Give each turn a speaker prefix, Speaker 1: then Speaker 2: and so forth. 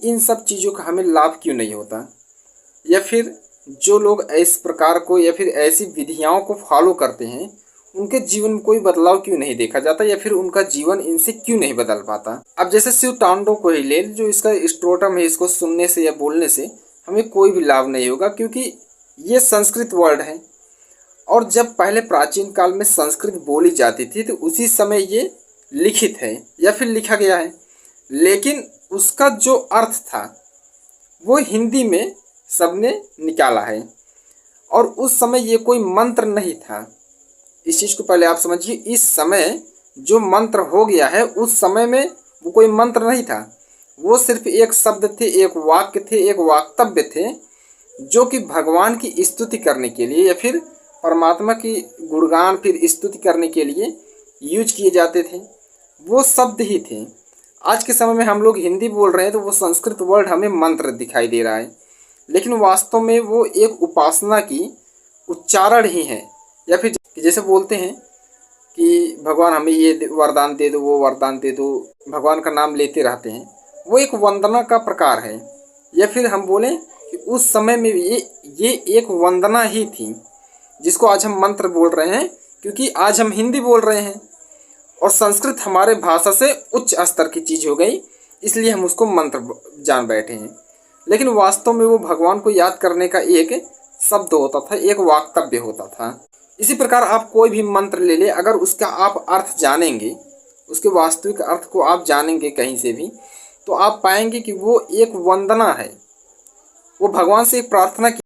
Speaker 1: इन सब चीज़ों का हमें लाभ क्यों नहीं होता, या फिर जो लोग इस प्रकार को या फिर ऐसी विधियाओं को फॉलो करते हैं उनके जीवन में कोई बदलाव क्यों नहीं देखा जाता, या फिर उनका जीवन इनसे क्यों नहीं बदल पाता। अब जैसे शिव तांडव को ही ले, जो इसका स्ट्रोटम है, इसको सुनने से या बोलने से हमें कोई भी लाभ नहीं होगा, क्योंकि ये संस्कृत वर्ड है। और जब पहले प्राचीन काल में संस्कृत बोली जाती थी तो उसी समय ये लिखित है या फिर लिखा गया है, लेकिन उसका जो अर्थ था वो हिंदी में सबने निकाला है। और उस समय ये कोई मंत्र नहीं था, इस चीज़ को पहले आप समझिए। इस समय जो मंत्र हो गया है उस समय में वो कोई मंत्र नहीं था, वो सिर्फ एक शब्द थे, एक वाक्य थे, एक वाक्तव्य थे, जो कि भगवान की स्तुति करने के लिए या फिर परमात्मा की गुणगान फिर स्तुति करने के लिए यूज किए जाते थे, वो शब्द ही थे। आज के समय में हम लोग हिंदी बोल रहे हैं तो वो संस्कृत वर्ड हमें मंत्र दिखाई दे रहा है, लेकिन वास्तव में वो एक उपासना की उच्चारण ही है। या फिर जैसे बोलते हैं कि भगवान हमें ये वरदान दे दो, वो वरदान दे दो, भगवान का नाम लेते रहते हैं, वो एक वंदना का प्रकार है। या फिर हम बोलें कि उस समय में ये एक वंदना ही थी, जिसको आज हम मंत्र बोल रहे हैं, क्योंकि आज हम हिंदी बोल रहे हैं और संस्कृत हमारे भाषा से उच्च स्तर की चीज़ हो गई, इसलिए हम उसको मंत्र जान बैठे हैं। लेकिन वास्तव में वो भगवान को याद करने का एक शब्द होता था, एक वाक्तव्य होता था। इसी प्रकार आप कोई भी मंत्र ले ले, अगर उसका आप अर्थ जानेंगे, उसके वास्तविक अर्थ को आप जानेंगे कहीं से भी, तो आप पाएंगे कि वो एक वंदना है, वो भगवान से एक प्रार्थना की